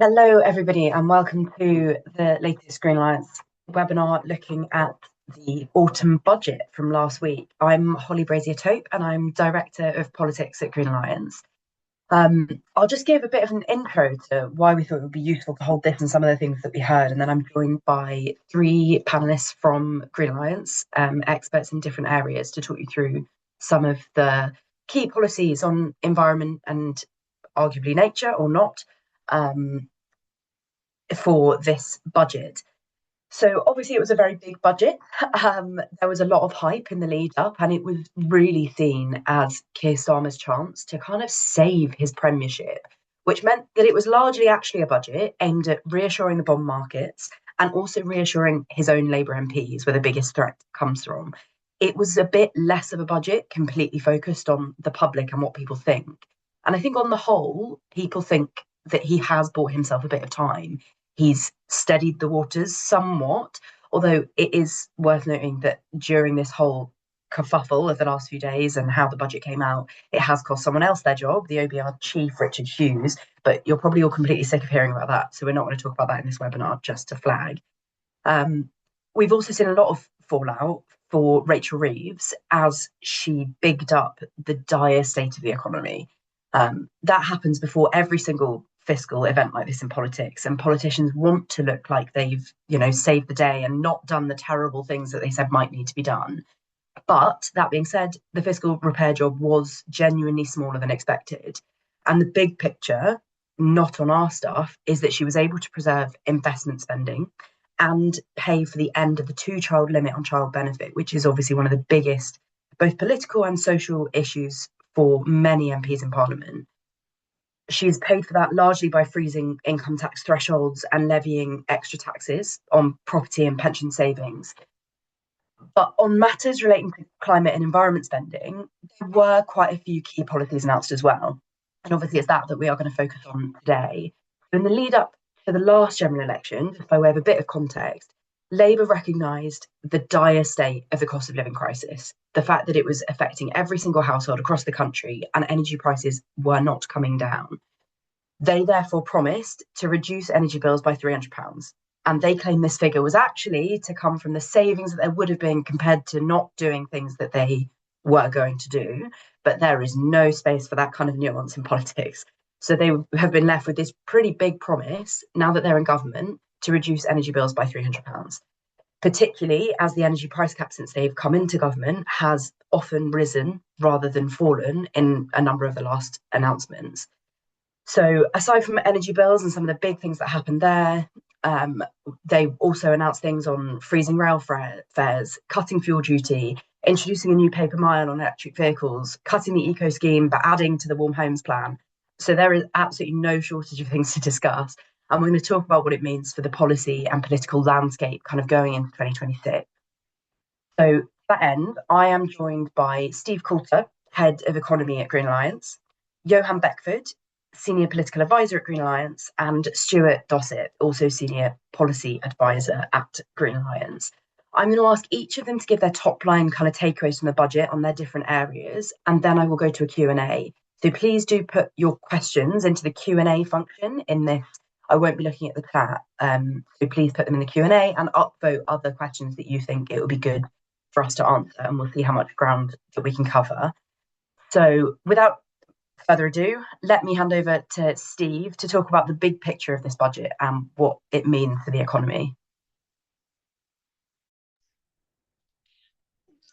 Hello, everybody, and welcome to the latest Green Alliance webinar looking at the autumn budget from last week. I'm Holly Brazier-Tope, and I'm Director of Politics at Green Alliance. I'll just give a bit of an intro to why we thought it would be useful to hold this and some of the things that we heard, and then I'm joined by three panelists from Green Alliance, experts in different areas, to talk you through some of the key policies on environment and arguably nature or not, for this budget. So obviously it was a very big budget. There was a lot of hype in the lead up, and it was really seen as Keir Starmer's chance to kind of save his premiership, which meant that it was largely actually a budget aimed at reassuring the bond markets and also reassuring his own Labour MPs, where the biggest threat comes from. It was a bit less of a budget, completely focused on the public and what people think. And I think on the whole, people think that he has bought himself a bit of time. He's steadied the waters somewhat, although it is worth noting that during this whole kerfuffle of the last few days and how the budget came out, it has cost someone else their job, the OBR chief, Richard Hughes. But you're probably all completely sick of hearing about that, so we're not going to talk about that in this webinar, just to flag. We've also seen a lot of fallout for Rachel Reeves as she bigged up the dire state of the economy. That happens before every single fiscal event like this in politics, and politicians want to look like they've, saved the day and not done the terrible things that they said might need to be done. But that being said, the fiscal repair job was genuinely smaller than expected. And the big picture, not on our stuff, is that she was able to preserve investment spending and pay for the end of the two-child limit on child benefit, which is obviously one of the biggest, both political and social issues for many MPs in Parliament. She's paid for that largely by freezing income tax thresholds and levying extra taxes on property and pension savings. But on matters relating to climate and environment spending, there were quite a few key policies announced as well. And obviously it's that we are going to focus on today. In the lead up to the last general election, just by way of a bit of context, Labour recognised the dire state of the cost of living crisis, the fact that it was affecting every single household across the country and energy prices were not coming down. They therefore promised to reduce energy bills by £300. And they claim this figure was actually to come from the savings that there would have been compared to not doing things that they were going to do. But there is no space for that kind of nuance in politics. So they have been left with this pretty big promise, now that they're in government, to reduce energy bills by £300, particularly as the energy price cap since they've come into government has often risen rather than fallen in a number of the last announcements. So aside from energy bills and some of the big things that happened there, they also announced things on freezing rail fares, cutting fuel duty, introducing a new paper mile on electric vehicles, cutting the eco scheme, but adding to the warm homes plan. So there is absolutely no shortage of things to discuss. And we're going to talk about what it means for the policy and political landscape kind of going into 2026. So to that end, I am joined by Steve Coulter, Head of Economy at Green Alliance, Johan Beckford, Senior Political Advisor at Green Alliance, and Stuart Dossett, also Senior Policy Advisor at Green Alliance. I'm going to ask each of them to give their top line kind of takeaways from the budget on their different areas, and then I will go to a Q&A. So please do put your questions into the Q&A function in this. I won't be looking at the chat, so please put them in the Q&A and upvote other questions that you think it would be good for us to answer, and we'll see how much ground that we can cover. So without further ado, let me hand over to Steve to talk about the big picture of this budget and what it means for the economy.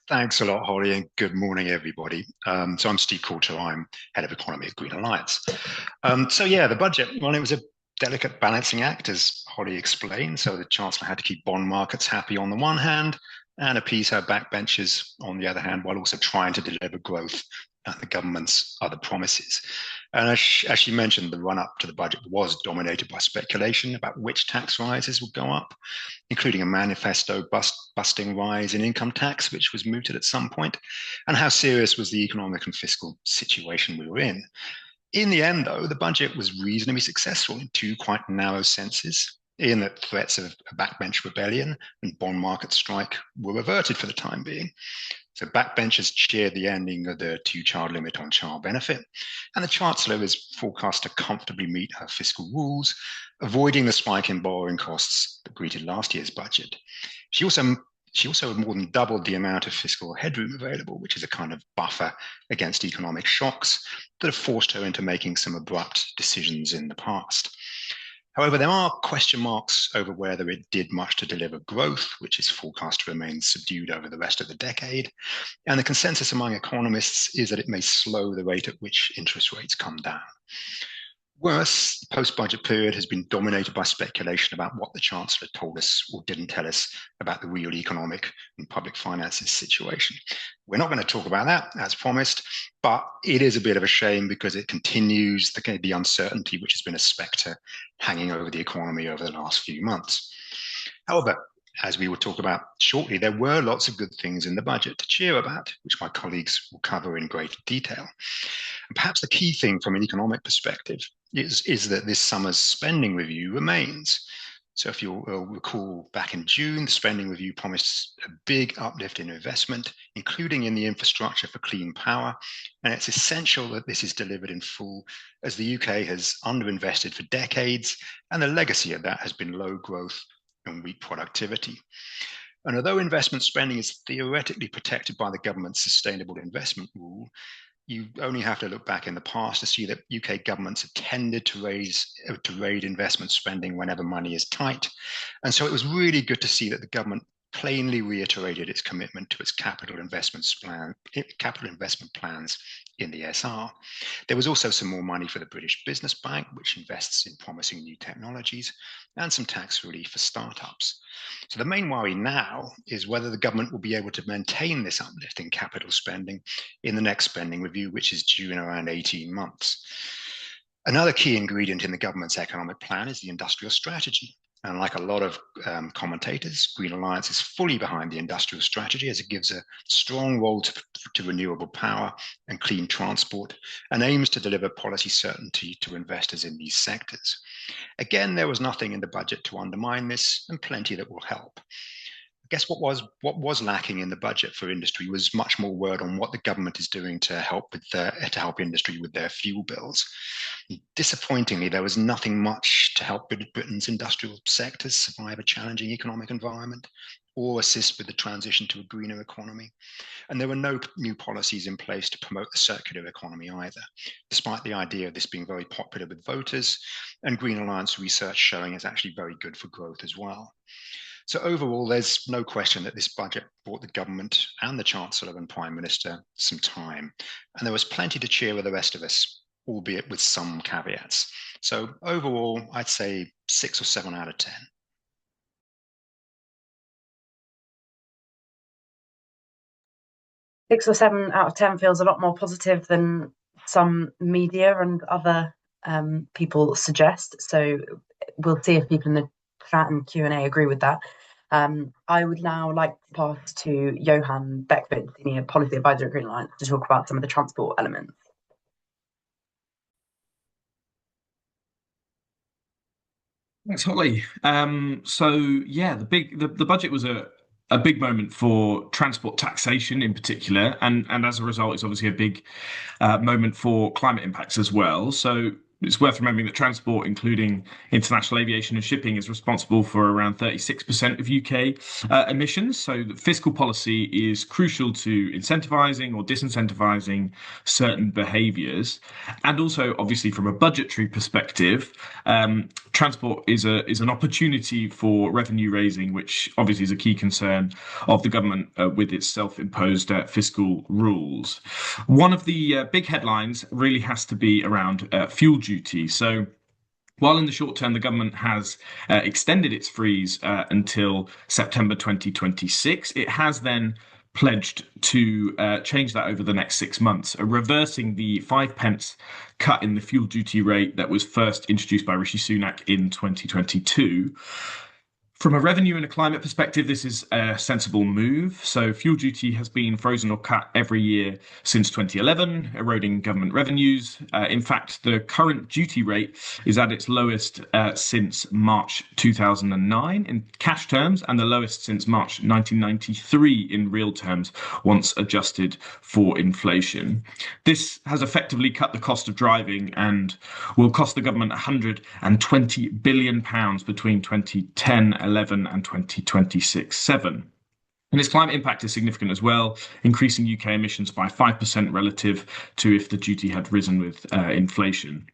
Thanks a lot, Holly, and good morning, everybody. So I'm Steve Coulter. I'm Head of Economy at Green Alliance. The budget, well, it was a delicate balancing act, as Holly explained. So the Chancellor had to keep bond markets happy on the one hand and appease her backbenchers on the other hand, while also trying to deliver growth and the government's other promises. And as she mentioned, the run-up to the budget was dominated by speculation about which tax rises would go up, including a manifesto busting rise in income tax, which was mooted at some point, and how serious was the economic and fiscal situation we were in. In the end, though, the budget was reasonably successful in two quite narrow senses, in that threats of a backbench rebellion and bond market strike were averted for the time being. So backbenchers cheered the ending of the two-child limit on child benefit, and the Chancellor is forecast to comfortably meet her fiscal rules, avoiding the spike in borrowing costs that greeted last year's budget. She also more than doubled the amount of fiscal headroom available, which is a kind of buffer against economic shocks that have forced her into making some abrupt decisions in the past. However, there are question marks over whether it did much to deliver growth, which is forecast to remain subdued over the rest of the decade. And the consensus among economists is that it may slow the rate at which interest rates come down. Worse, the post-budget period has been dominated by speculation about what the Chancellor told us or didn't tell us about the real economic and public finances situation. We're not going to talk about that, as promised, but it is a bit of a shame because it continues the uncertainty which has been a spectre hanging over the economy over the last few months. However, as we will talk about shortly, there were lots of good things in the budget to cheer about, which my colleagues will cover in greater detail. And perhaps the key thing from an economic perspective is that this summer's spending review remains. So if you'll recall, back in June, the spending review promised a big uplift in investment, including in the infrastructure for clean power. And it's essential that this is delivered in full, as the UK has underinvested for decades, and the legacy of that has been low growth and weak productivity. And although investment spending is theoretically protected by the government's sustainable investment rule, you only have to look back in the past to see that UK governments have tended to raid investment spending whenever money is tight. And so it was really good to see that the government plainly reiterated its commitment to its capital investment plans in the SR. There was also some more money for the British Business Bank, which invests in promising new technologies, and some tax relief for startups. So the main worry now is whether the government will be able to maintain this uplift in capital spending in the next spending review, which is due in around 18 months. Another key ingredient in the government's economic plan is the industrial strategy. And like a lot of commentators, Green Alliance is fully behind the industrial strategy as it gives a strong role to renewable power and clean transport and aims to deliver policy certainty to investors in these sectors. Again, there was nothing in the budget to undermine this and plenty that will help. I guess what was lacking in the budget for industry was much more word on what the government is doing to help industry with their fuel bills. Disappointingly, there was nothing much to help Britain's industrial sectors survive a challenging economic environment or assist with the transition to a greener economy. And there were no new policies in place to promote the circular economy either, despite the idea of this being very popular with voters and Green Alliance research showing it's actually very good for growth as well. So overall, there's no question that this budget brought the government and the Chancellor and Prime Minister some time. And there was plenty to cheer with the rest of us, albeit with some caveats. So overall, I'd say 6 or 7 out of 10. 6 or 7 out of 10 feels a lot more positive than some media and other people suggest. So we'll see if people in the chat and Q&A agree with that. I would now like to pass to Johan Beckford, Senior Policy Advisor at Green Alliance, to talk about some of the transport elements. Thanks, Holly. The budget was a big moment for transport taxation in particular, and as a result, it's obviously a big moment for climate impacts as well. So it's worth remembering that transport, including international aviation and shipping, is responsible for around 36% of UK emissions. So the fiscal policy is crucial to incentivising or disincentivising certain behaviours. And also, obviously, from a budgetary perspective, transport is an opportunity for revenue raising, which obviously is a key concern of the government with its self-imposed fiscal rules. One of the big headlines really has to be around fuel duty. So while in the short term, the government has extended its freeze until September 2026, it has then pledged to change that over the next 6 months, reversing the 5p cut in the fuel duty rate that was first introduced by Rishi Sunak in 2022. From a revenue and a climate perspective, this is a sensible move. So fuel duty has been frozen or cut every year since 2011, eroding government revenues. In fact, the current duty rate is at its lowest since March 2009 in cash terms, and the lowest since March 1993 in real terms, once adjusted for inflation. This has effectively cut the cost of driving and will cost the government £120 billion between 2010-11 and 2026-7. And its climate impact is significant as well, increasing UK emissions by 5% relative to if the duty had risen with inflation.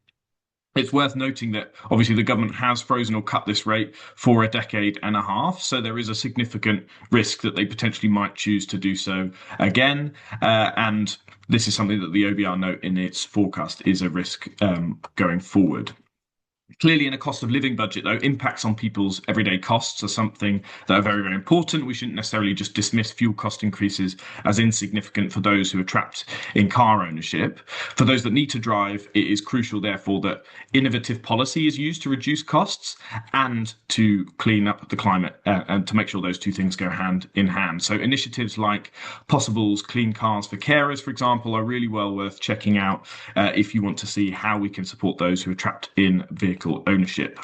It's worth noting that obviously the government has frozen or cut this rate for a decade and a half, so there is a significant risk that they potentially might choose to do so again. And this is something that the OBR note in its forecast is a risk going forward. Clearly, in a cost of living budget, though, impacts on people's everyday costs are something that are very, very important. We shouldn't necessarily just dismiss fuel cost increases as insignificant for those who are trapped in car ownership. For those that need to drive, it is crucial, therefore, that innovative policy is used to reduce costs and to clean up the climate and to make sure those two things go hand in hand. So initiatives like Possible's Clean Cars for Carers, for example, are really well worth checking out if you want to see how we can support those who are trapped in vehicle ownership.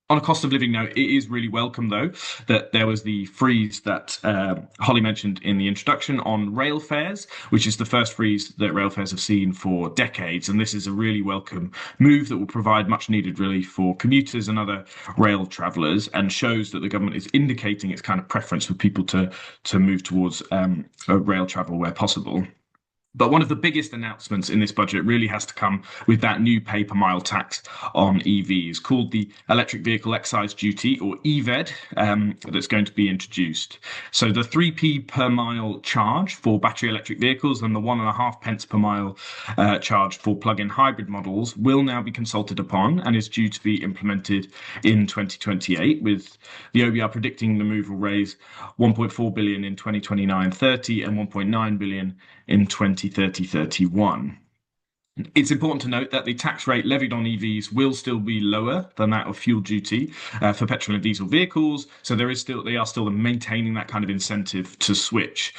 On a cost of living note, it is really welcome, though, that there was the freeze that Holly mentioned in the introduction on rail fares, which is the first freeze that rail fares have seen for decades. And this is a really welcome move that will provide much needed relief for commuters and other rail travellers, and shows that the government is indicating its kind of preference for people to move towards rail travel where possible. But one of the biggest announcements in this budget really has to come with that new pay-per-mile tax on EVs, called the Electric Vehicle Excise Duty, or EVED, that's going to be introduced. So the 3p per mile charge for battery electric vehicles and the 1.5 pence per mile charge for plug-in hybrid models will now be consulted upon and is due to be implemented in 2028, with the OBR predicting the move will raise 1.4 billion in 2029-30 and 1.9 billion in 2030-31. It's important to note that the tax rate levied on EVs will still be lower than that of fuel duty for petrol and diesel vehicles, so they are still maintaining that kind of incentive to switch.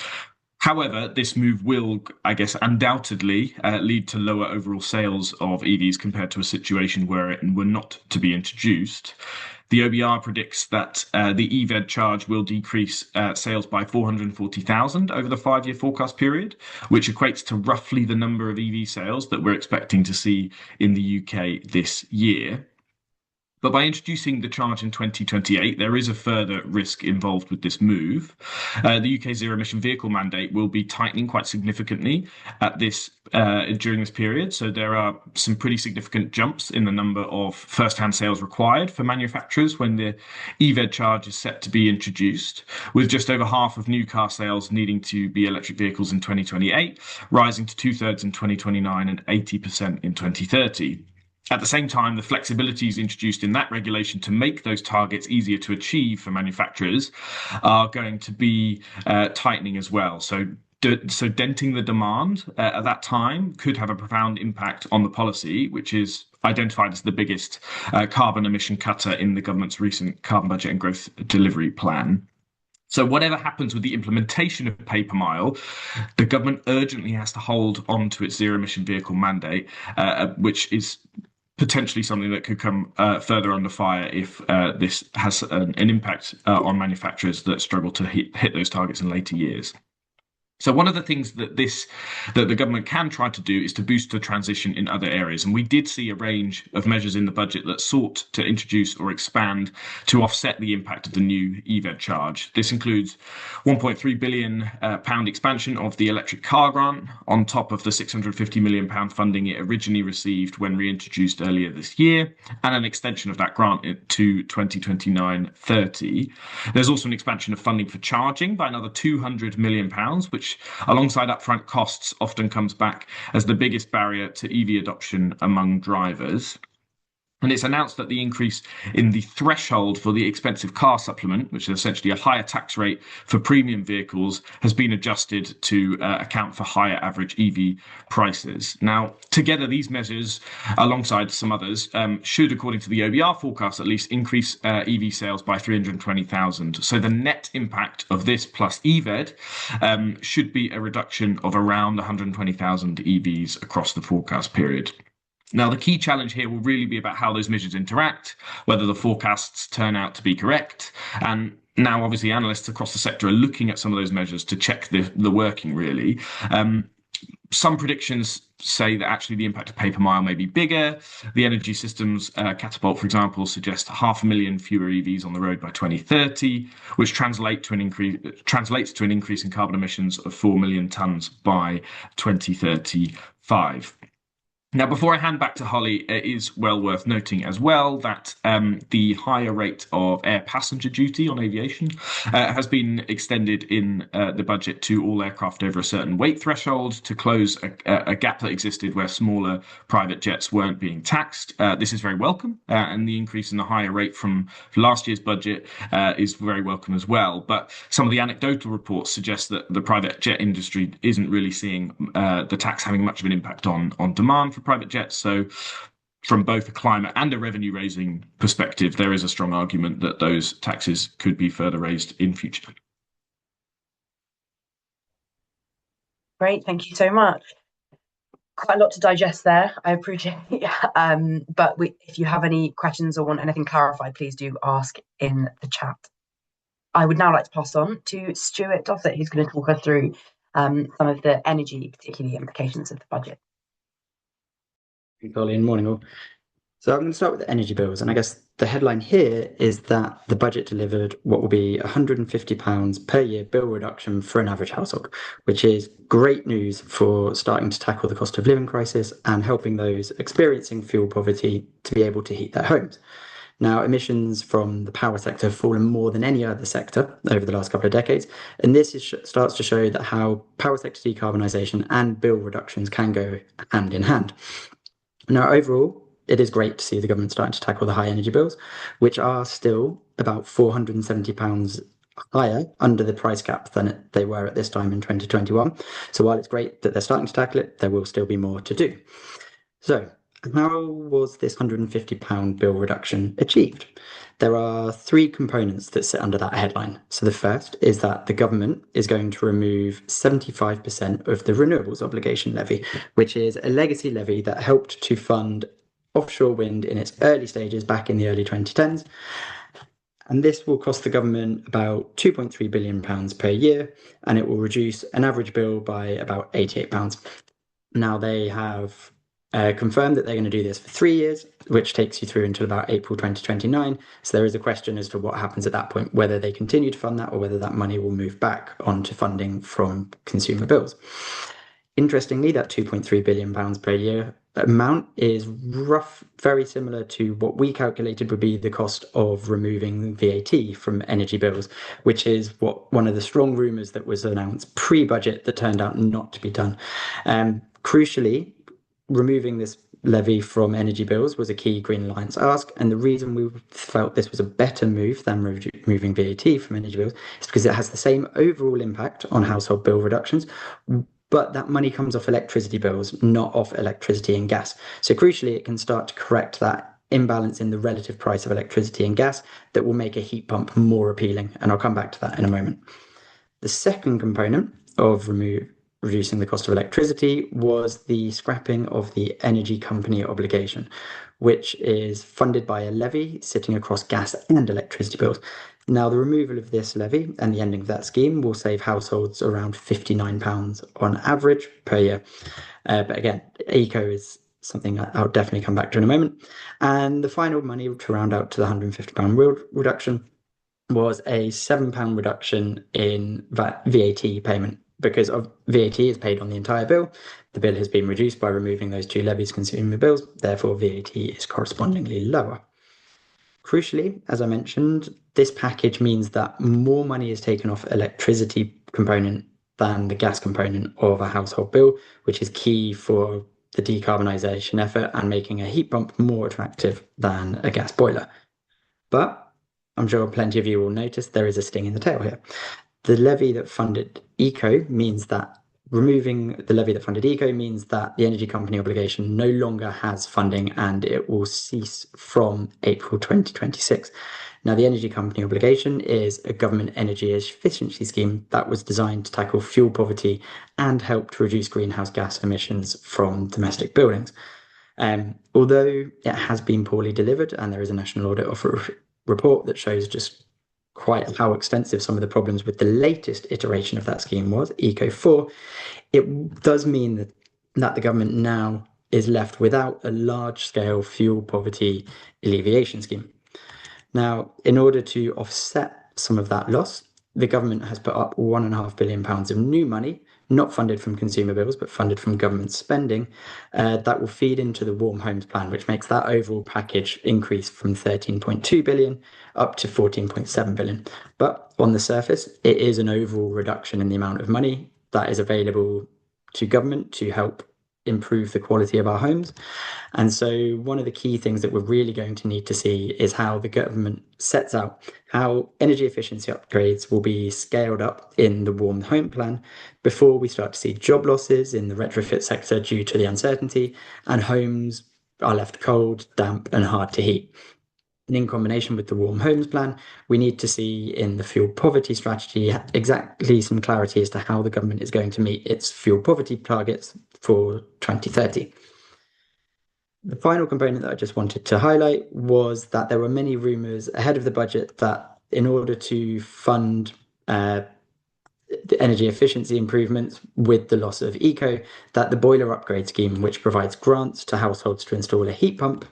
However, this move will, I guess, undoubtedly lead to lower overall sales of EVs compared to a situation where it were not to be introduced. The OBR predicts that the EVED charge will decrease sales by 440,000 over the 5-year forecast period, which equates to roughly the number of EV sales that we're expecting to see in the UK this year. But by introducing the charge in 2028, there is a further risk involved with this move. The UK zero emission vehicle mandate will be tightening quite significantly at during this period. So there are some pretty significant jumps in the number of first-hand sales required for manufacturers when the EVED charge is set to be introduced, with just over half of new car sales needing to be electric vehicles in 2028, rising to 2/3 in 2029 and 80% in 2030. At the same time, the flexibilities introduced in that regulation to make those targets easier to achieve for manufacturers are going to be tightening as well. So denting the demand at that time could have a profound impact on the policy, which is identified as the biggest carbon emission cutter in the government's recent carbon budget and growth delivery plan. So whatever happens with the implementation of pay per mile, the government urgently has to hold on to its zero emission vehicle mandate, which is potentially something that could come further under fire if this has an impact on manufacturers that struggle to hit those targets in later years. So one of the things that the government can try to do is to boost the transition in other areas. And we did see a range of measures in the budget that sought to introduce or expand to offset the impact of the new EVED charge. This includes £1.3 billion expansion of the electric car grant on top of the £650 million funding it originally received when reintroduced earlier this year, and an extension of that grant to 2029-30. There's also an expansion of funding for charging by another £200 million, which alongside upfront costs often comes back as the biggest barrier to EV adoption among drivers. And it's announced that the increase in the threshold for the expensive car supplement, which is essentially a higher tax rate for premium vehicles, has been adjusted to account for higher average EV prices. Now, together, these measures, alongside some others, should, according to the OBR forecast, at least increase EV sales by 320,000. So the net impact of this plus EVED should be a reduction of around 120,000 EVs across the forecast period. Now, the key challenge here will really be about how those measures interact, whether the forecasts turn out to be correct. And now, obviously, analysts across the sector are looking at some of those measures to check the working, really. Some predictions say that actually the impact of pay per mile may be bigger. The Energy Systems Catapult, for example, suggests 500,000 fewer EVs on the road by 2030, which translates to an increase in carbon emissions of 4 million tonnes by 2035. Now, before I hand back to Holly, it is well worth noting as well that the higher rate of air passenger duty on aviation has been extended in the budget to all aircraft over a certain weight threshold to close a gap that existed where smaller private jets weren't being taxed. This is very welcome, and the increase in the higher rate from last year's budget is very welcome as well. But some of the anecdotal reports suggest that the private jet industry isn't really seeing the tax having much of an impact on demand for private jets. So from both a climate and a revenue raising perspective, there is a strong argument that those taxes could be further raised in future. Great, thank you so much. Quite a lot to digest there, I appreciate it. But if you have any questions or want anything clarified, please do ask in the chat. I would now like to pass on to Stuart Dossett, who's going to talk us through some of the energy, particularly implications of the budget. Thank you, Colin. Morning all. So I'm going to start with the energy bills, and I guess the headline here is that the budget delivered what will be £150 per year bill reduction for an average household, which is great news for starting to tackle the cost of living crisis and helping those experiencing fuel poverty to be able to heat their homes. Now, emissions from the power sector have fallen more than any other sector over the last couple of decades, and this starts to show that how power sector decarbonisation and bill reductions can go hand in hand. Now, overall, it is great to see the government starting to tackle the high energy bills, which are still about £470 higher under the price cap than they were at this time in 2021. So while it's great that they're starting to tackle it, there will still be more to do. So how was this £150 bill reduction achieved? There are three components that sit under that headline. So the first is that the government is going to remove 75% of the renewables obligation levy, which is a legacy levy that helped to fund offshore wind in its early stages back in the early 2010s. And this will cost the government about £2.3 billion per year, and it will reduce an average bill by about £88. Now, they have confirmed that they're going to do this for 3 years, which takes you through until about April 2029. So there is a question as to what happens at that point, whether they continue to fund that or whether that money will move back onto funding from consumer bills. Interestingly, that £2.3 billion per year amount is very similar to what we calculated would be the cost of removing VAT from energy bills, which is one of the strong rumours that was announced pre-budget that turned out not to be done. Crucially, removing this levy from energy bills was a key Green Alliance ask, and the reason we felt this was a better move than removing VAT from energy bills is because it has the same overall impact on household bill reductions, but that money comes off electricity bills, not off electricity and gas. So crucially, it can start to correct that imbalance in the relative price of electricity and gas that will make a heat pump more appealing, and I'll come back to that in a moment. The second component of reducing the cost of electricity was the scrapping of the energy company obligation, which is funded by a levy sitting across gas and electricity bills. Now, the removal of this levy and the ending of that scheme will save households around £59 on average per year. But again, eco is something I'll definitely come back to in a moment. And the final money to round out to the £150 reduction was a £7 reduction in VAT payment. Because of VAT is paid on the entire bill, the bill has been reduced by removing those two levies consumer bills, therefore VAT is correspondingly lower. Crucially, as I mentioned, this package means that more money is taken off electricity component than the gas component of a household bill, which is key for the decarbonisation effort and making a heat pump more attractive than a gas boiler. But I'm sure plenty of you will notice there is a sting in the tail here. The levy that funded eco means that removing the levy that funded eco means that the energy company obligation no longer has funding and it will cease from April 2026. Now, the energy company obligation is a government energy efficiency scheme that was designed to tackle fuel poverty and help to reduce greenhouse gas emissions from domestic buildings. Although it has been poorly delivered, and there is a National Audit Office report that shows just quite how extensive some of the problems with the latest iteration of that scheme was, Eco 4, it does mean that the government now is left without a large-scale fuel poverty alleviation scheme. Now, in order to offset some of that loss, the government has put up £1.5 billion of new money, not funded from consumer bills, but funded from government spending, that will feed into the Warm Homes Plan, which makes that overall package increase from 13.2 billion up to 14.7 billion. But on the surface, it is an overall reduction in the amount of money that is available to government to help improve the quality of our homes. And so one of the key things that we're really going to need to see is how the government sets out how energy efficiency upgrades will be scaled up in the Warm Home Plan before we start to see job losses in the retrofit sector due to the uncertainty, and homes are left cold, damp, and hard to heat. And in combination with the Warm Homes Plan, we need to see in the fuel poverty strategy exactly some clarity as to how the government is going to meet its fuel poverty targets for 2030. The final component that I just wanted to highlight was that there were many rumours ahead of the budget that in order to fund the energy efficiency improvements with the loss of eco, that the boiler upgrade scheme, which provides grants to households to install a heat pump,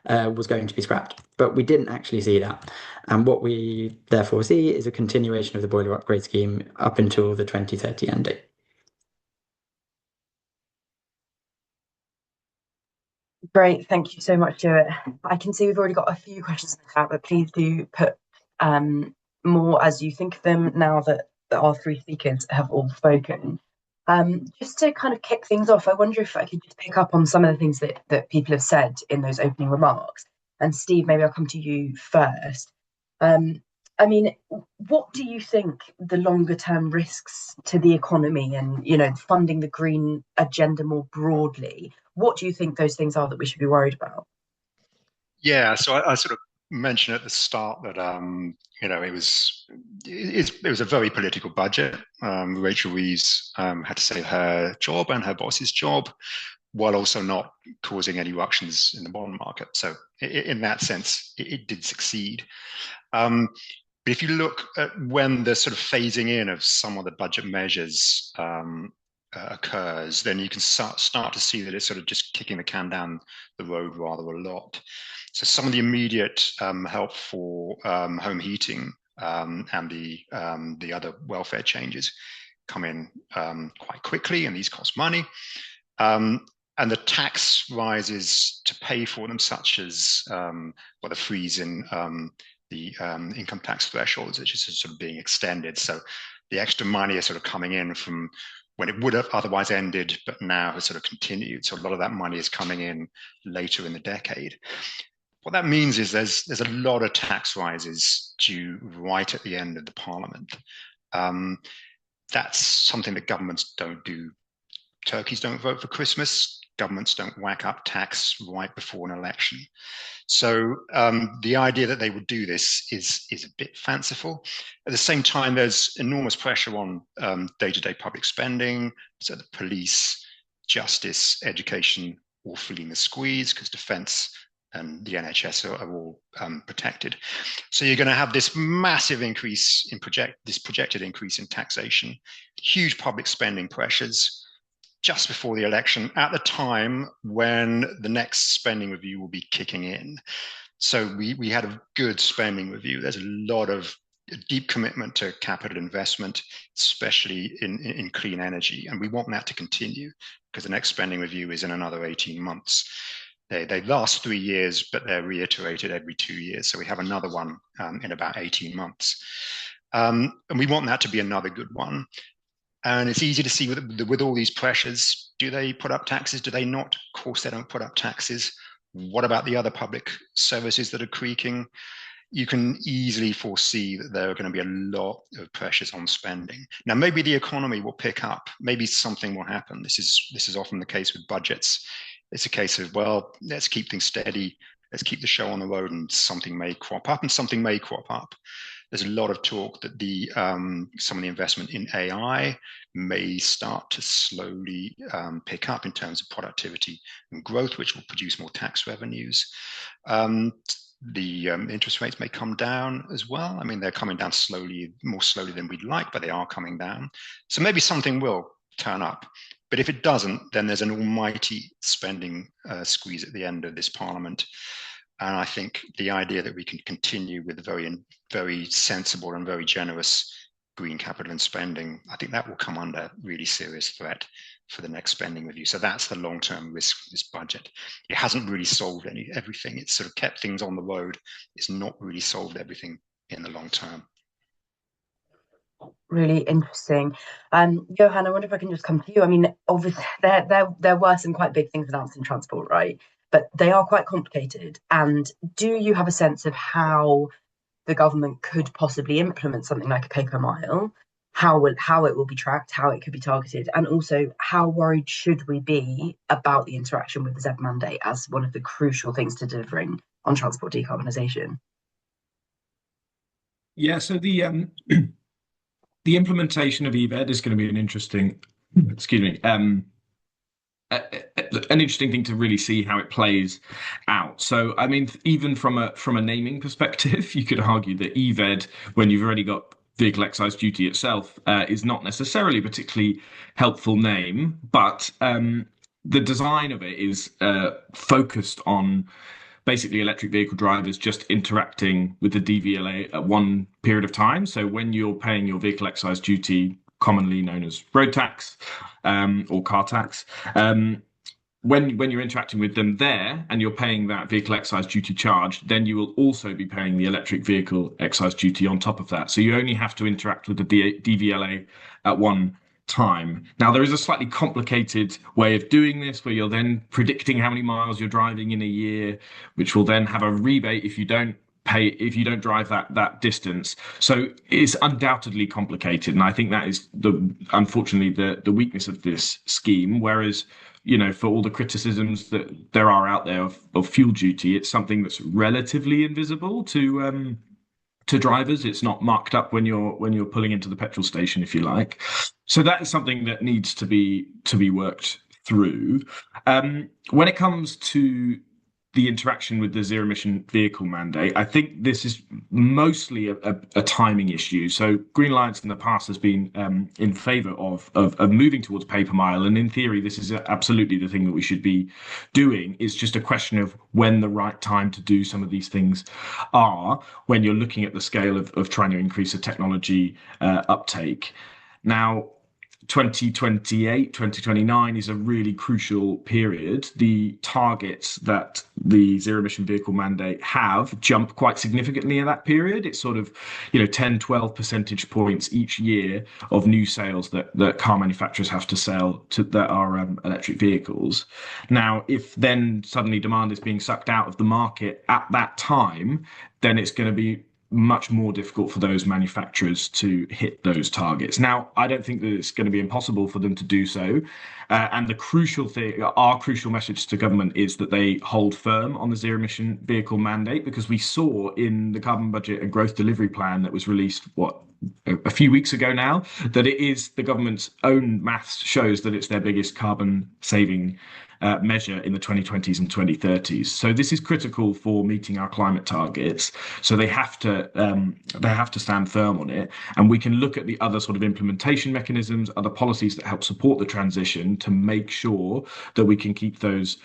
was going to be scrapped. But we didn't actually see that. And what we therefore see is a continuation of the boiler upgrade scheme up until the 2030 end date. Great, thank you so much, Stuart. I can see we've already got a few questions in the chat, but please do put more as you think of them now that our three speakers have all spoken. Just to kind of kick things off, I wonder if I could just pick up on some of the things that people have said in those opening remarks. And Steve, maybe I'll come to you first. I mean, what do you think the longer term risks to the economy and, you know, funding the green agenda more broadly? What do you think those things are that we should be worried about? Yeah, so I sort of mentioned at the start that you know, it was a very political budget. Rachel Reeves had to save her job and her boss's job, while also not causing any ructions in the bond market. So in that sense, it did succeed. But if you look at when the sort of phasing in of some of the budget measures occurs, then you can start to see that it's sort of just kicking the can down the road rather a lot. So some of the immediate help for home heating and the other welfare changes come in quite quickly, and these cost money. And the tax rises to pay for them, such as the freeze in the income tax thresholds, which is sort of being extended. So the extra money is sort of coming in from when it would have otherwise ended, but now has sort of continued. So a lot of that money is coming in later in the decade. What that means is there's a lot of tax rises due right at the end of the parliament. That's something that governments don't do. Turkeys don't vote for Christmas. Governments don't whack up tax right before an election. So the idea that they would do this is a bit fanciful. At the same time, there's enormous pressure on day-to-day public spending. So the police, justice, education, all feeling the squeeze because defence and the NHS are all protected. So you're going to have this massive increase in projected increase in taxation, huge public spending pressures just before the election, at the time when the next spending review will be kicking in. So we had a good spending review. There's a lot of deep commitment to capital investment, especially in clean energy. And we want that to continue because the next spending review is in another 18 months. They last 3 years, but they're reiterated every 2 years. So we have another one in about 18 months. And we want that to be another good one. And it's easy to see with all these pressures, do they put up taxes? Do they not? Of course, they don't put up taxes. What about the other public services that are creaking? You can easily foresee that there are going to be a lot of pressures on spending. Now, maybe the economy will pick up. Maybe something will happen. This is often the case with budgets. It's a case of, well, let's keep things steady. Let's keep the show on the road, and something may crop up, and something may crop up. There's a lot of talk that some of the investment in AI may start to slowly pick up in terms of productivity and growth, which will produce more tax revenues. The interest rates may come down as well. I mean, they're coming down slowly, more slowly than we'd like, but they are coming down. So maybe something will turn up. But if it doesn't, then there's an almighty spending squeeze at the end of this parliament. And I think the idea that we can continue with very sensible and very generous green capital and spending, I think that will come under really serious threat for the next spending review. So that's the long-term risk of this budget. It hasn't really solved everything. It's sort of kept things on the road. It's not really solved everything in the long term. Really interesting. Johan, I wonder if I can just come to you. I mean, obviously there were some quite big things announced in transport, right? But they are quite complicated. And do you have a sense of how the government could possibly implement something like a pay per mile? How it will be tracked, how it could be targeted, and also how worried should we be about the interaction with the ZEB mandate as one of the crucial things to delivering on transport decarbonisation? Yeah, so the implementation of EVED is going to be an interesting, an interesting thing to really see how it plays out. So, I mean, even from a naming perspective, you could argue that EVED, when you've already got vehicle excise duty itself, is not necessarily a particularly helpful name, but the design of it is focused on basically electric vehicle drivers just interacting with the DVLA at one period of time. So when you're paying your vehicle excise duty, commonly known as road tax or car tax, when you're interacting with them there and you're paying that vehicle excise duty charge, then you will also be paying the electric vehicle excise duty on top of that. So you only have to interact with the DVLA at one time. Now, there is a slightly complicated way of doing this where you're then predicting how many miles you're driving in a year, which will then have a rebate if you don't drive that distance. So it's undoubtedly complicated, and I think that is unfortunately the weakness of this scheme. Whereas, you know, for all the criticisms that there are out there of fuel duty, it's something that's relatively invisible to drivers. It's not marked up when you're pulling into the petrol station, if you like. So that is something that needs to be worked through. When it comes to the interaction with the zero emission vehicle mandate, I think this is mostly a timing issue. So Green Alliance in the past has been in favour of moving towards pay per mile, and in theory, this is absolutely the thing that we should be doing. It's just a question of when the right time to do some of these things are, when you're looking at the scale of trying to increase the technology uptake. Now, 2028, 2029 is a really crucial period. The targets that the zero emission vehicle mandate have jump quite significantly in that period. It's sort of, 10, 12 percentage points each year of new sales that car manufacturers have to sell that are electric vehicles. Now, if then suddenly demand is being sucked out of the market at that time, then it's going to be much more difficult for those manufacturers to hit those targets. Now, I don't think that it's going to be impossible for them to do so. And the crucial thing, our crucial message to government is that they hold firm on the zero emission vehicle mandate, because we saw in the carbon budget and growth delivery plan that was released, a few weeks ago now, that it is the government's own maths shows that it's their biggest carbon saving measure in the 2020s and 2030s. So this is critical for meeting our climate targets. So they have to stand firm on it. And we can look at the other sort of implementation mechanisms, other policies that help support the transition to make sure that we can keep those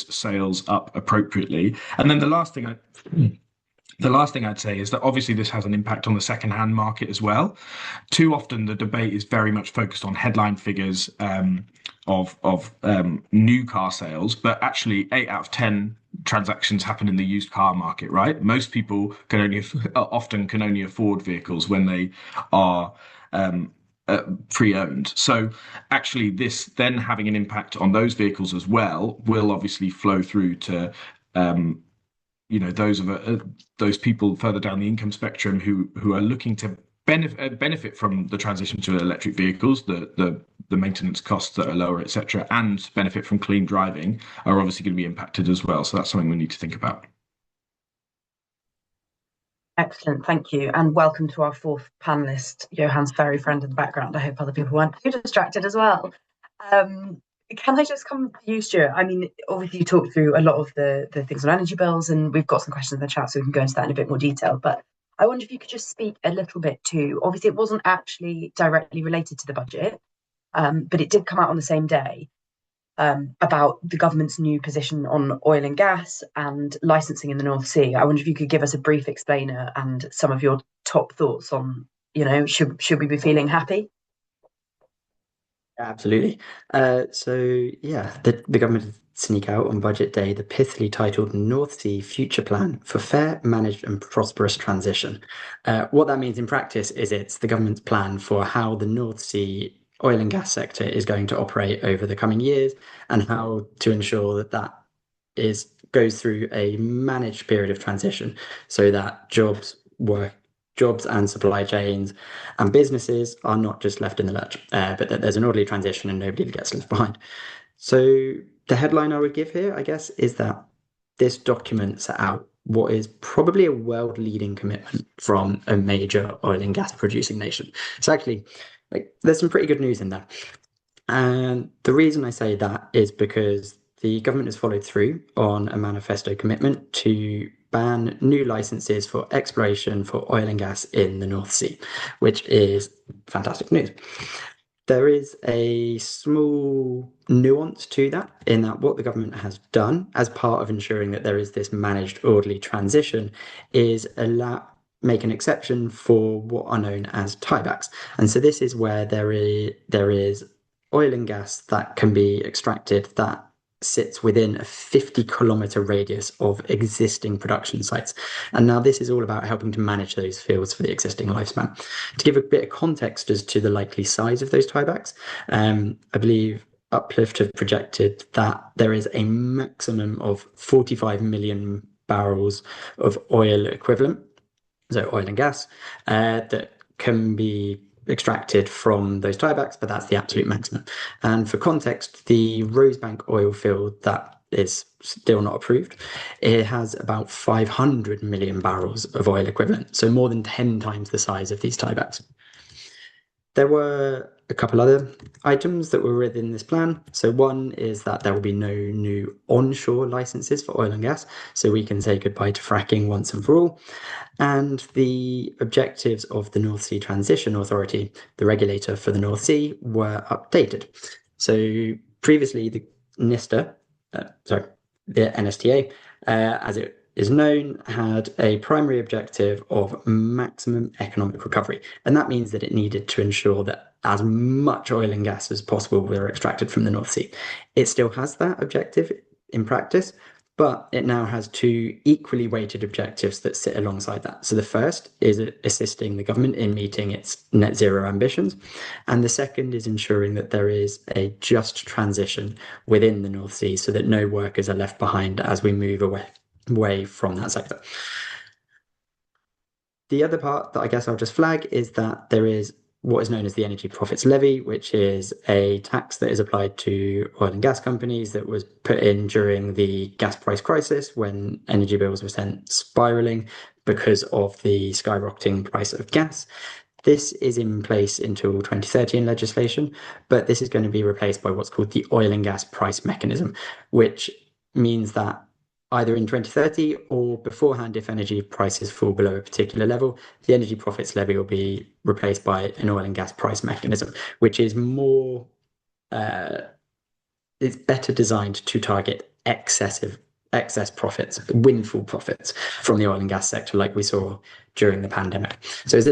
sales up appropriately. And then the last thing I'd say is that obviously this has an impact on the second-hand market as well. Too often the debate is very much focused on headline figures of new car sales, but actually 8 out of 10 transactions happen in the used car market, right? Most people often can only afford vehicles when they are pre-owned. So actually, this then having an impact on those vehicles as well will obviously flow through to those people further down the income spectrum who are looking to benefit from the transition to electric vehicles, the maintenance costs that are lower, etc., and benefit from clean driving are obviously going to be impacted as well. So that's something we need to think about. Excellent, thank you, and welcome to our fourth panelist. Johan's very friend in the background. I hope other people weren't too distracted as well. Can I just come to you, Stuart? I mean, obviously you talked through a lot of the things on energy bills, and we've got some questions in the chat, so we can go into that in a bit more detail. But I wonder if you could just speak a little bit to, obviously it wasn't actually directly related to the budget, but it did come out on the same day, about the government's new position on oil and gas and licensing in the North Sea. I wonder if you could give us a brief explainer and some of your top thoughts on, should we be feeling happy? Absolutely. The government sneak out on budget day the pithily titled North Sea Future Plan for Fair, Managed and Prosperous Transition. What that means in practice is it's the government's plan for how the North Sea oil and gas sector is going to operate over the coming years and how to ensure that goes through a managed period of transition so that jobs and supply chains and businesses are not just left in the lurch, but that there's an orderly transition and nobody gets left behind. So the headline I would give here, I guess, is that this documents out what is probably a world-leading commitment from a major oil and gas producing nation. So actually, there's some pretty good news in there. And the reason I say that is because the government has followed through on a manifesto commitment to ban new licenses for exploration for oil and gas in the North Sea, which is fantastic news. There is a small nuance to that in that what the government has done as part of ensuring that there is this managed orderly transition is make an exception for what are known as tiebacks. And so this is where there is oil and gas that can be extracted that sits within a 50-kilometer radius of existing production sites. And now this is all about helping to manage those fields for the existing lifespan. To give a bit of context as to the likely size of those tiebacks, I believe Uplift have projected that there is a maximum of 45 million barrels of oil equivalent, so oil and gas, that can be extracted from those tiebacks, but that's the absolute maximum. And for context, the Rosebank oil field that is still not approved, it has about 500 million barrels of oil equivalent, so more than 10 times the size of these tiebacks. There were a couple other items that were within this plan. So one is that there will be no new onshore licenses for oil and gas, so we can say goodbye to fracking once and for all. And the objectives of the North Sea Transition Authority, the regulator for the North Sea, were updated. So previously the the NSTA, as it is known, had a primary objective of maximum economic recovery. And that means that it needed to ensure that as much oil and gas as possible were extracted from the North Sea. It still has that objective in practice, but it now has two equally weighted objectives that sit alongside that. So the first is assisting the government in meeting its net zero ambitions. And the second is ensuring that there is a just transition within the North Sea so that no workers are left behind as we move away from that sector. The other part that I guess I'll just flag is that there is what is known as the Energy Profits Levy, which is a tax that is applied to oil and gas companies that was put in during the gas price crisis when energy bills were sent spiraling because of the skyrocketing price of gas. This is in place until 2030 in legislation, but this is going to be replaced by what's called the oil and gas price mechanism, which means that either in 2030 or beforehand, if energy prices fall below a particular level, the energy profits levy will be replaced by an oil and gas price mechanism, which is more, it's better designed to target excess profits, windfall profits from the oil and gas sector, like we saw during the pandemic. So it's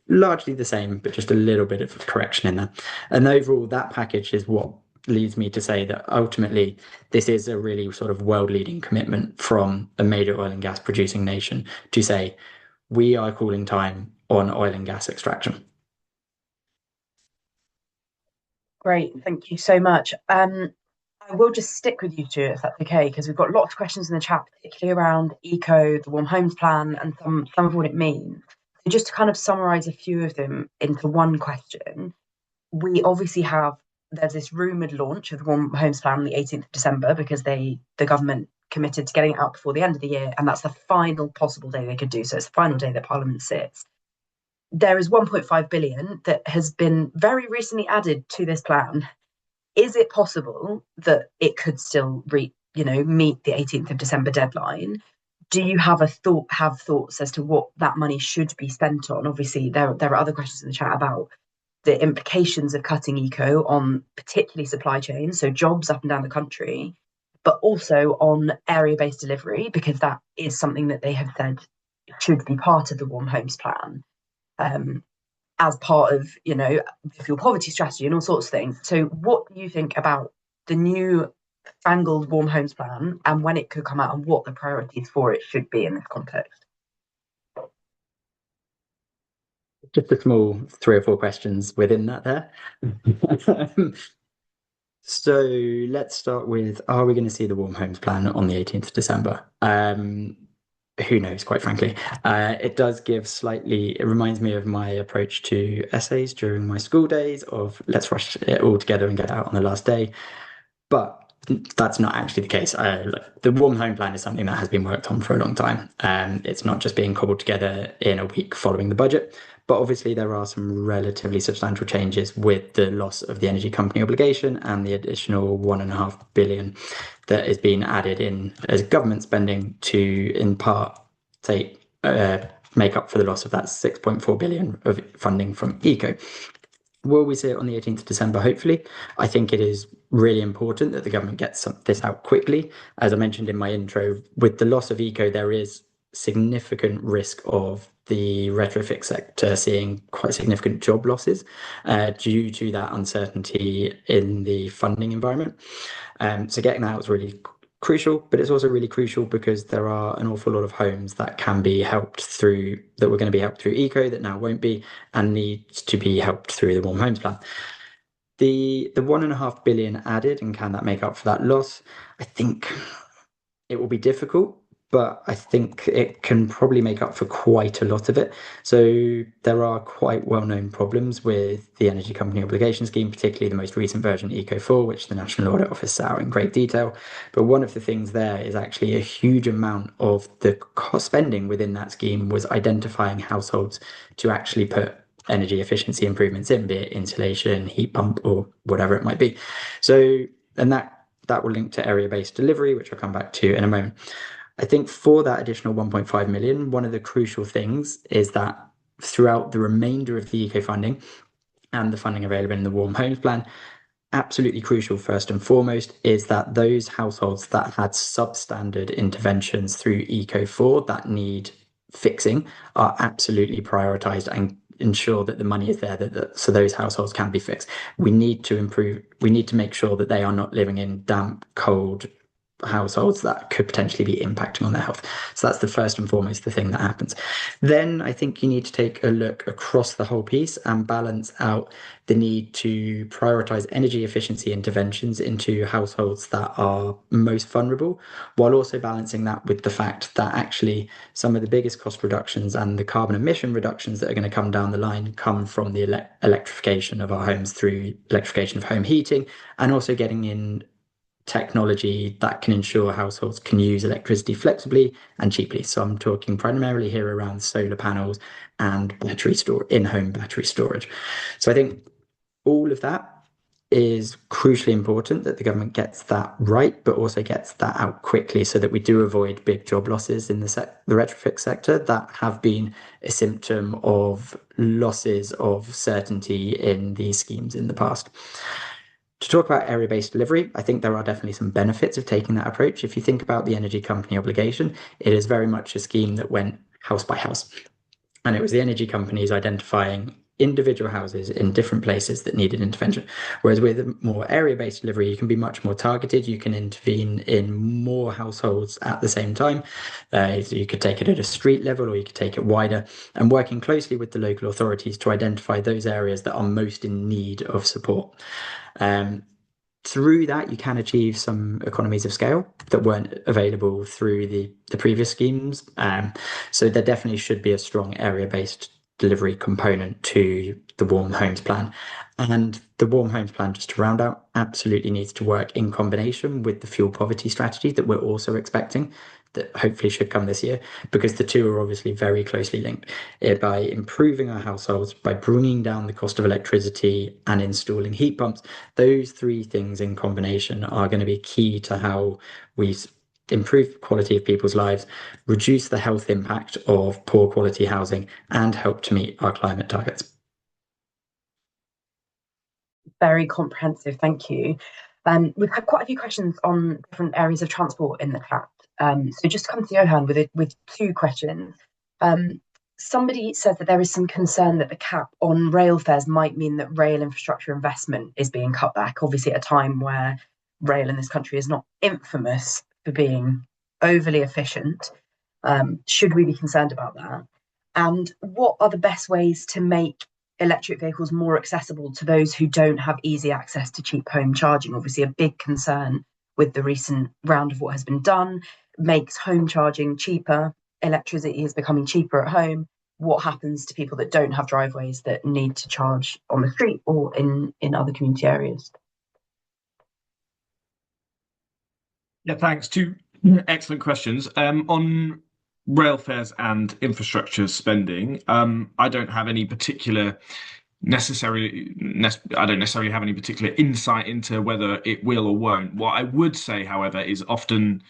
largely the same, but just a little bit of correction in there. And overall, that package is what leads me to say that ultimately this is a really sort of world-leading commitment from a major oil and gas producing nation to say we are calling time on oil and gas extraction. Great, thank you so much. I will just stick with you two, if that's okay, because we've got lots of questions in the chat, particularly around eco, the Warm Homes Plan, and some of what it means. So just to kind of summarise a few of them into one question, we obviously have there's this rumoured launch of the Warm Homes Plan on the 18th of December because the government committed to getting it out before the end of the year, and that's the final possible day they could do so. It's the final day that Parliament sits. There is 1.5 billion that has been very recently added to this plan. Is it possible that it could still meet the 18th of December deadline? Do you have thoughts as to what that money should be spent on? Obviously, there are other questions in the chat about the implications of cutting eco on particularly supply chains, so jobs up and down the country, but also on area-based delivery, because that is something that they have said should be part of the Warm Homes Plan. As part of, the fuel poverty strategy and all sorts of things. So what do you think about the new fangled Warm Homes Plan and when it could come out and what the priorities for it should be in this context? Just a small 3 or 4 questions within that there. So let's start with, are we going to see the Warm Homes Plan on the 18th of December? Who knows, quite frankly. It does give it reminds me of my approach to essays during my school days of let's rush it all together and get it out on the last day. But that's not actually the case. The Warm Home Plan is something that has been worked on for a long time. It's not just being cobbled together in a week following the budget. But obviously, there are some relatively substantial changes with the loss of the energy company obligation and the additional 1.5 billion that is being added in as government spending to, in part, make up for the loss of that 6.4 billion of funding from eco. Will we see it on the 18th of December? Hopefully. I think it is really important that the government gets this out quickly. As I mentioned in my intro, with the loss of eco, there is significant risk of the retrofit sector seeing quite significant job losses due to that uncertainty in the funding environment. So getting that out is really crucial, but it's also really crucial because there are an awful lot of homes that can be helped through, that were going to be helped through eco that now won't be, and needs to be helped through the Warm Homes Plan. The 1.5 billion added, and can that make up for that loss? I think it will be difficult, but I think it can probably make up for quite a lot of it. So there are quite well-known problems with the energy company obligation scheme, particularly the most recent version, Eco4, which the National Audit Office set out in great detail. But one of the things there is actually a huge amount of the cost spending within that scheme was identifying households to actually put energy efficiency improvements in, be it insulation, heat pump, or whatever it might be. So, and that will link to area-based delivery, which I'll come back to in a moment. I think for that additional 1.5 million, one of the crucial things is that throughout the remainder of the eco funding and the funding available in the Warm Homes Plan, absolutely crucial first and foremost is that those households that had substandard interventions through Eco4 that need fixing are absolutely prioritised and ensure that the money is there so those households can be fixed. We need to make sure that they are not living in damp, cold households that could potentially be impacting on their health. So that's the first and foremost the thing that happens. Then I think you need to take a look across the whole piece and balance out the need to prioritize energy efficiency interventions into households that are most vulnerable, while also balancing that with the fact that actually some of the biggest cost reductions and the carbon emission reductions that are going to come down the line come from the electrification of our homes through electrification of home heating, and also getting in technology that can ensure households can use electricity flexibly and cheaply. So I'm talking primarily here around solar panels and in-home battery storage. So I think all of that is crucially important that the government gets that right, but also gets that out quickly so that we do avoid big job losses in the retrofit sector that have been a symptom of losses of certainty in these schemes in the past. To talk about area-based delivery, I think there are definitely some benefits of taking that approach. If you think about the energy company obligation, it is very much a scheme that went house by house. And it was the energy companies identifying individual houses in different places that needed intervention. Whereas with more area-based delivery, you can be much more targeted. You can intervene in more households at the same time. So you could take it at a street level, or you could take it wider, and working closely with the local authorities to identify those areas that are most in need of support. Through that, you can achieve some economies of scale that weren't available through the previous schemes. So there definitely should be a strong area-based delivery component to the Warm Homes Plan. And the Warm Homes Plan, just to round out, absolutely needs to work in combination with the fuel poverty strategy that we're also expecting, that hopefully should come this year, because the two are obviously very closely linked. By improving our households, by bringing down the cost of electricity and installing heat pumps, those three things in combination are going to be key to how we improve the quality of people's lives, reduce the health impact of poor quality housing, and help to meet our climate targets. Very comprehensive, thank you. We've had quite a few questions on different areas of transport in the chat. So just to come to Johan with two questions. Somebody says that there is some concern that the cap on rail fares might mean that rail infrastructure investment is being cut back, obviously at a time where rail in this country is not infamous for being overly efficient. Should we be concerned about that? And what are the best ways to make electric vehicles more accessible to those who don't have easy access to cheap home charging? Obviously, a big concern with the recent round of what has been done makes home charging cheaper. Electricity is becoming cheaper at home. What happens to people that don't have driveways that need to charge on the street or in other community areas? Yeah, thanks. Two excellent questions. On rail fares and infrastructure spending, I don't have any particular I don't necessarily have any particular insight into whether it will or won't. What I would say, however, is often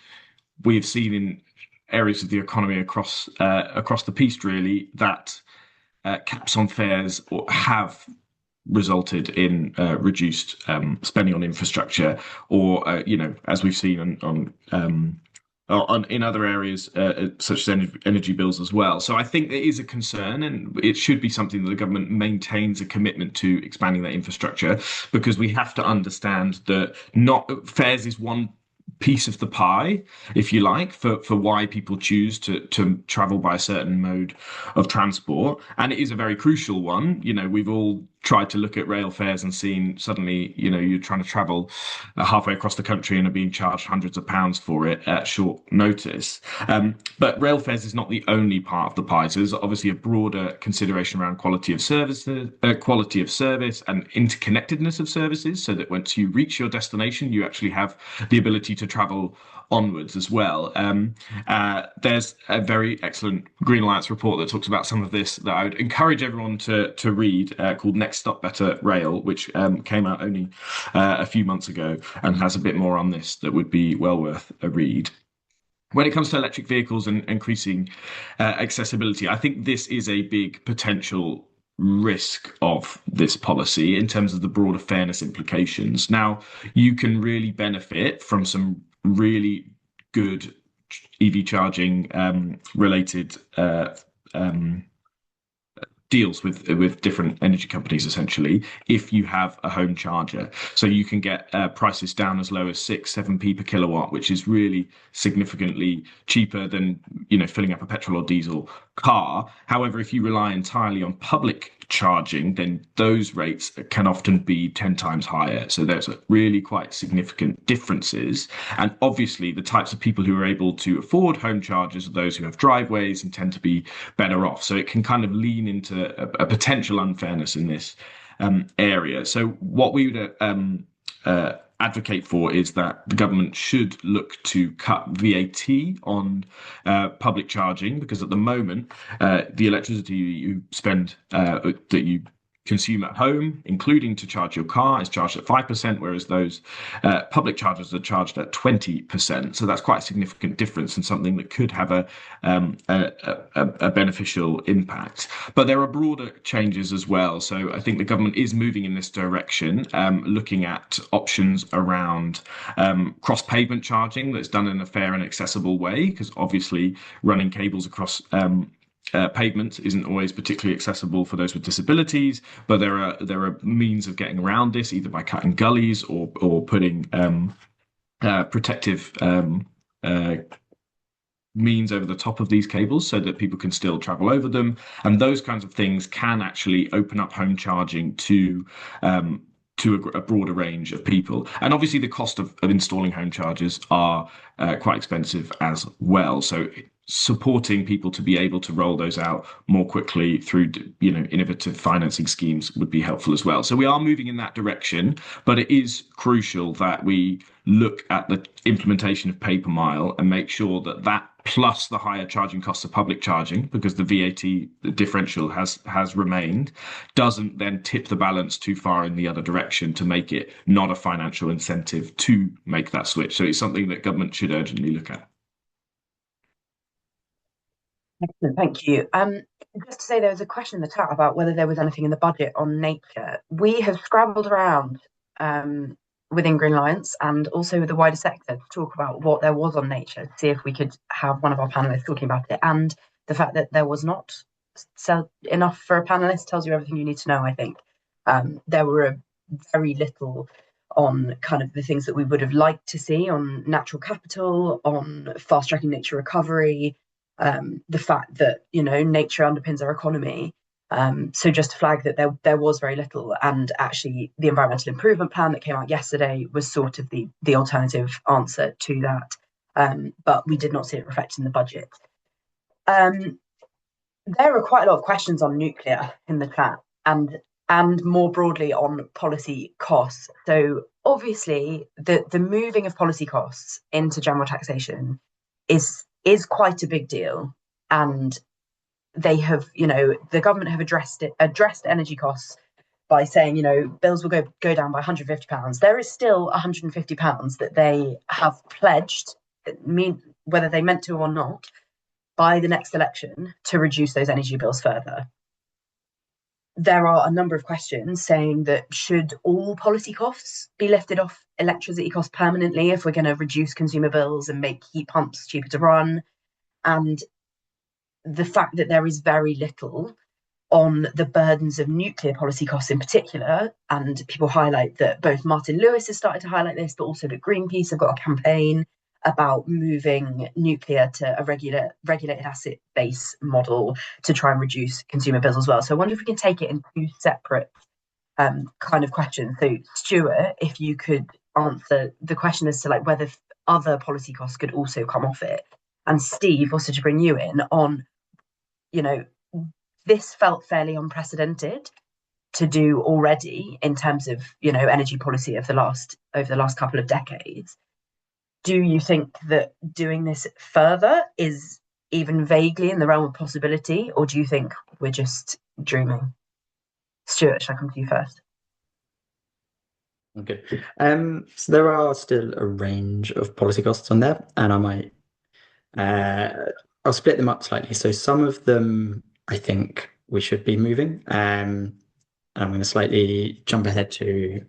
we've seen in areas of the economy across the piece really that caps on fares have resulted in reduced spending on infrastructure, or as we've seen in other areas such as energy bills as well. So I think there is a concern, and it should be something that the government maintains a commitment to expanding that infrastructure, because we have to understand that not fares is one piece of the pie, if you like, for why people choose to travel by a certain mode of transport. And it is a very crucial one. We've all tried to look at rail fares and seen suddenly, you're trying to travel halfway across the country and are being charged hundreds of pounds for it at short notice. But rail fares is not the only part of the pie. So there's obviously a broader consideration around quality of service and interconnectedness of services, so that once you reach your destination, you actually have the ability to travel onwards as well. There's a very excellent Green Alliance report that talks about some of this that I would encourage everyone to read, called Next Stop Better Rail, which came out only a few months ago and has a bit more on this that would be well worth a read. When it comes to electric vehicles and increasing accessibility, I think this is a big potential risk of this policy in terms of the broader fairness implications. Now, you can really benefit from some really good EV charging related deals with different energy companies, essentially, if you have a home charger. So you can get prices down as low as 6-7p per kilowatt, which is really significantly cheaper than filling up a petrol or diesel car. However, if you rely entirely on public charging, then those rates can often be 10 times higher. So there's really quite significant differences. And obviously, the types of people who are able to afford home chargers are those who have driveways and tend to be better off. So it can kind of lean into a potential unfairness in this area. So what we would advocate for is that the government should look to cut VAT on public charging, because at the moment, the electricity you spend, that you consume at home, including to charge your car, is charged at 5%, whereas those public chargers are charged at 20%. So that's quite a significant difference, and something that could have a beneficial impact. But there are broader changes as well. So I think the government is moving in this direction, looking at options around cross-pavement charging that's done in a fair and accessible way, because obviously running cables across pavement isn't always particularly accessible for those with disabilities, but there are means of getting around this, either by cutting gullies or putting protective means over the top of these cables so that people can still travel over them. And those kinds of things can actually open up home charging to a broader range of people. And obviously the cost of installing home chargers are quite expensive as well. So supporting people to be able to roll those out more quickly through innovative financing schemes would be helpful as well. So we are moving in that direction, but it is crucial that we look at the implementation of pay per mile and make sure that that plus the higher charging costs of public charging, because the VAT differential has remained, doesn't then tip the balance too far in the other direction to make it not a financial incentive to make that switch. So it's something that government should urgently look at. Excellent, thank you. Just to say, there was a question in the chat about whether there was anything in the budget on nature. We have scrambled around within Green Alliance and also with the wider sector to talk about what there was on nature, to see if we could have one of our panelists talking about it. And the fact that there was not enough for a panelist tells you everything you need to know, I think. There were very little on kind of the things that we would have liked to see on natural capital, on fast-tracking nature recovery, the fact that, nature underpins our economy. So just to flag that there was very little, and actually the environmental improvement plan that came out yesterday was sort of the alternative answer to that, but we did not see it reflected in the budget. There are quite a lot of questions on nuclear in the chat and more broadly on policy costs. So obviously the moving of policy costs into general taxation is quite a big deal, and they have, the government have addressed energy costs by saying, bills will go down by £150. There is still £150 that they have pledged, whether they meant to or not, by the next election to reduce those energy bills further. There are a number of questions saying that should all policy costs be lifted off electricity costs permanently if we're going to reduce consumer bills and make heat pumps cheaper to run? And the fact that there is very little on the burdens of nuclear policy costs in particular, and people highlight that both Martin Lewis has started to highlight this, but also that Greenpeace have got a campaign about moving nuclear to a regulated asset base model to try and reduce consumer bills as well. So I wonder if we can take it in two separate kind of questions. So Stuart, if you could answer the question as to whether other policy costs could also come off it, and Steve, also to bring you in on, this felt fairly unprecedented to do already in terms of, energy policy over the last couple of decades. Do you think that doing this further is even vaguely in the realm of possibility, or do you think we're just dreaming? Stuart, shall I come to you first? Okay. So there are still a range of policy costs on there, and I might I'll split them up slightly. So some of them I think we should be moving. And I'm going to slightly jump ahead to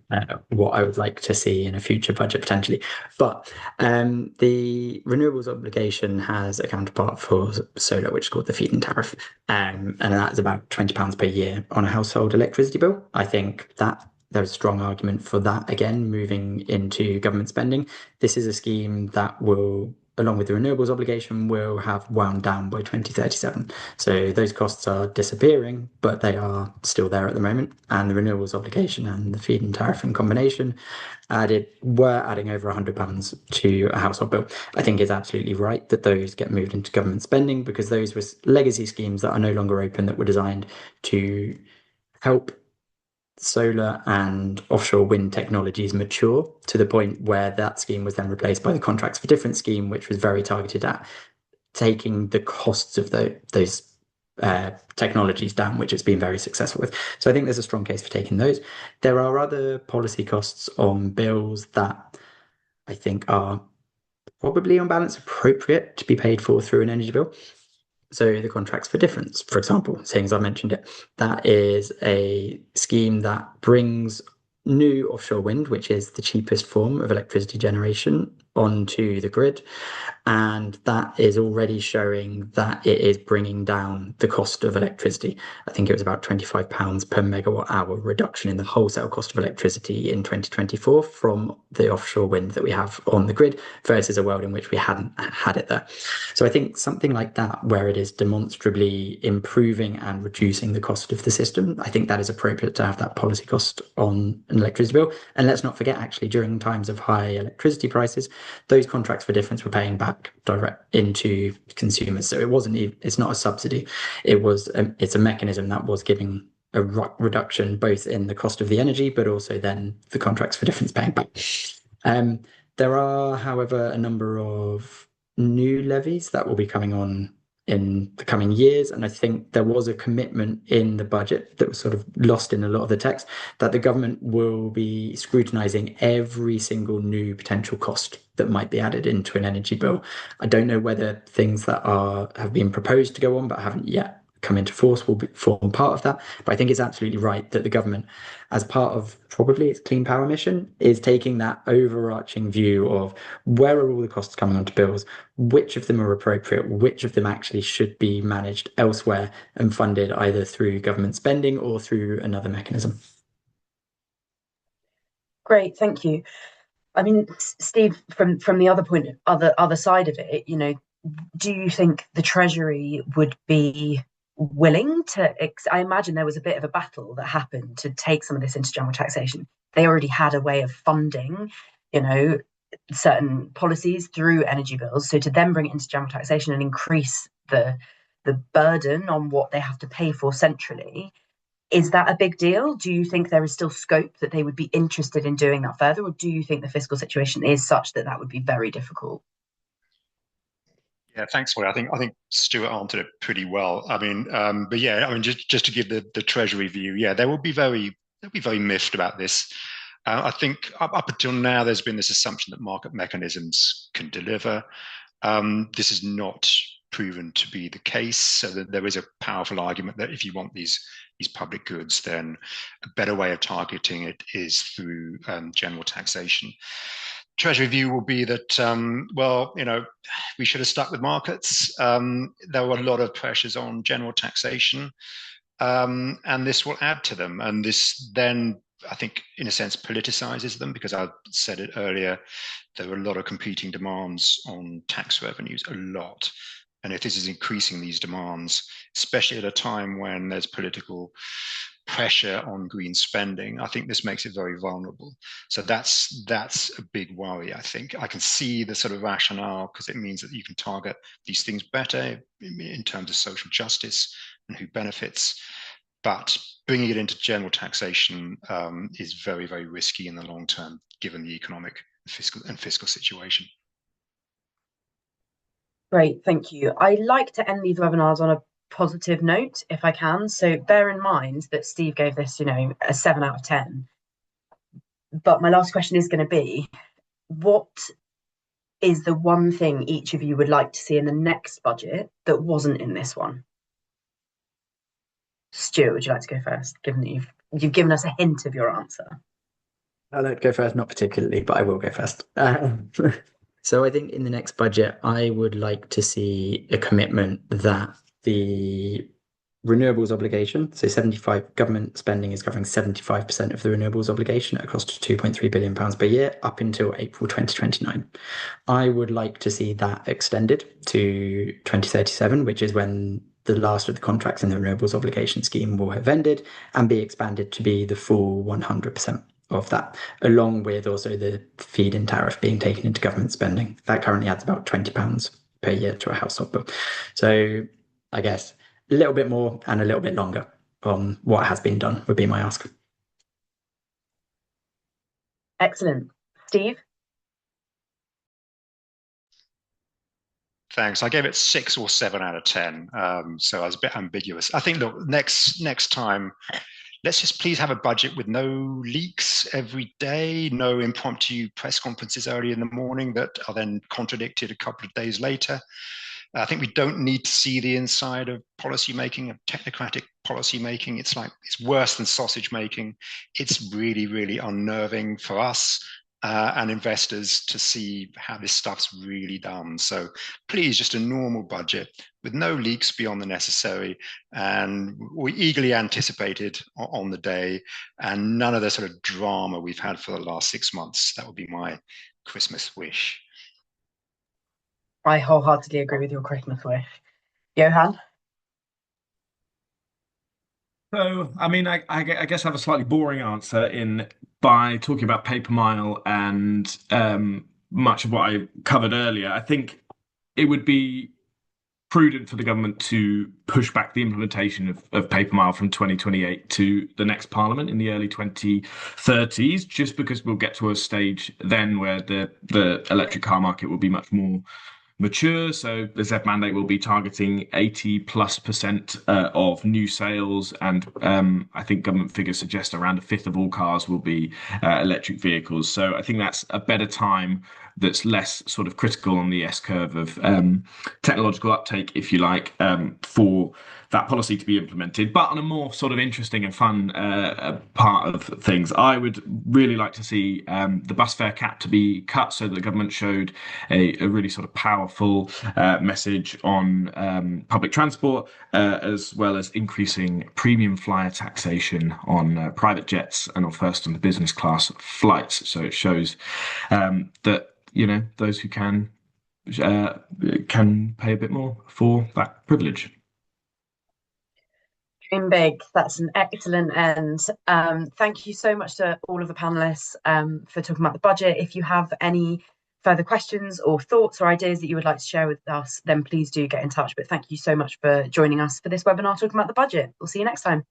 what I would like to see in a future budget potentially. But the renewables obligation has a counterpart for solar, which is called the feed-in tariff. And that's about £20 per year on a household electricity bill. I think that there's a strong argument for that, again, moving into government spending. This is a scheme that will, along with the renewables obligation, will have wound down by 2037. So those costs are disappearing, but they are still there at the moment. And the renewables obligation and the feed-in tariff in combination were adding over £100 to a household bill. I think it's absolutely right that those get moved into government spending, because those were legacy schemes that are no longer open, that were designed to help solar and offshore wind technologies mature to the point where that scheme was then replaced by the Contracts for Difference scheme, which was very targeted at taking the costs of those technologies down, which it's been very successful with. So I think there's a strong case for taking those. There are other policy costs on bills that I think are probably on balance appropriate to be paid for through an energy bill. So the Contracts for Difference, for example, seeing as I mentioned it, that is a scheme that brings new offshore wind, which is the cheapest form of electricity generation, onto the grid. And that is already showing that it is bringing down the cost of electricity. I think it was about £25 per megawatt hour reduction in the wholesale cost of electricity in 2024 from the offshore wind that we have on the grid versus a world in which we hadn't had it there. So I think something like that, where it is demonstrably improving and reducing the cost of the system, I think that is appropriate to have that policy cost on an electricity bill. And let's not forget, actually, during times of high electricity prices, those contracts for difference were paying back direct into consumers. So it's not a subsidy. It's a mechanism that was giving a reduction both in the cost of the energy, but also then the contracts for difference paying back. There are, however, a number of new levies that will be coming on in the coming years. And I think there was a commitment in the budget that was sort of lost in a lot of the text that the government will be scrutinising every single new potential cost that might be added into an energy bill. I don't know whether things that have been proposed to go on but haven't yet come into force will form part of that. But I think it's absolutely right that the government, as part of probably its clean power mission, is taking that overarching view of where are all the costs coming onto bills, which of them are appropriate, which of them actually should be managed elsewhere and funded either through government spending or through another mechanism. Great, thank you. I mean, Steve, from the other side of it, do you think the Treasury would be willing to? I imagine there was a bit of a battle that happened to take some of this into general taxation. They already had a way of funding, certain policies through energy bills. So to then bring it into general taxation and increase the burden on what they have to pay for centrally, is that a big deal? Do you think there is still scope that they would be interested in doing that further, or do you think the fiscal situation is such that would be very difficult? Yeah, thanks, Holly. I think Stuart answered it pretty well. I mean, but yeah, I mean, just to give the Treasury view, yeah, they'll be very miffed about this. I think up until now, there's been this assumption that market mechanisms can deliver. This is not proven to be the case. So that there is a powerful argument that if you want these public goods, then a better way of targeting it is through general taxation. Treasury view will be that, we should have stuck with markets. There were a lot of pressures on general taxation, and this will add to them. And this then, I think, in a sense, politicizes them, because I said it earlier, there are a lot of competing demands on tax revenues, a lot. And if this is increasing these demands, especially at a time when there's political pressure on green spending, I think this makes it very vulnerable. So that's a big worry, I think. I can see the sort of rationale, because it means that you can target these things better in terms of social justice and who benefits. But bringing it into general taxation is very, very risky in the long term, given the economic fiscal situation. Great, thank you. I like to end these webinars on a positive note, if I can. So bear in mind that Steve gave this, a 7 out of 10. But my last question is going to be, what is the one thing each of you would like to see in the next budget that wasn't in this one? Stuart, would you like to go first, given that you've given us a hint of your answer? I'll let go first, not particularly, but I will go first. So I think in the next budget, I would like to see a commitment that the renewables obligation, so 75 government spending is covering 75% of the renewables obligation at a cost of £2.3 billion per year up until April 2029. I would like to see that extended to 2037, which is when the last of the contracts in the renewables obligation scheme will have ended, and be expanded to be the full 100% of that, along with also the feed-in tariff being taken into government spending. That currently adds about £20 per year to a household bill. So I guess a little bit more and a little bit longer on what has been done would be my ask. Excellent. Steve? Thanks. I gave it 6 or 7 out of 10. So I was a bit ambiguous. I think, look, next time, let's just please have a budget with no leaks every day, no impromptu press conferences early in the morning that are then contradicted a couple of days later. I think we don't need to see the inside of policy making, of technocratic policy making. It's worse than sausage making. It's really, really unnerving for us and investors to see how this stuff's really done. So please, just a normal budget with no leaks beyond the necessary, and we eagerly anticipated on the day, and none of the sort of drama we've had for the last 6 months. That would be my Christmas wish. I wholeheartedly agree with your Christmas wish. Johan? So, I mean, I guess I have a slightly boring answer in by talking about paper mile and much of what I covered earlier. I think it would be prudent for the government to push back the implementation of paper mile from 2028 to the next parliament in the early 2030s, just because we'll get to a stage then where the electric car market will be much more mature. So the ZEV mandate will be targeting 80+% of new sales, and I think government figures suggest around a fifth of all cars will be electric vehicles. So I think that's a better time, that's less sort of critical on the S curve of technological uptake, if you like, for that policy to be implemented. But on a more sort of interesting and fun part of things, I would really like to see the bus fare cap to be cut, so that the government showed a really sort of powerful message on public transport, as well as increasing premium flyer taxation on private jets and on first and business class flights. So it shows that, you know, those who can pay a bit more for that privilege. Dream big. That's an excellent end. Thank you so much to all of the panelists for talking about the budget. If you have any further questions or thoughts or ideas that you would like to share with us, then please do get in touch. But thank you so much for joining us for this webinar talking about the budget. We'll see you next time.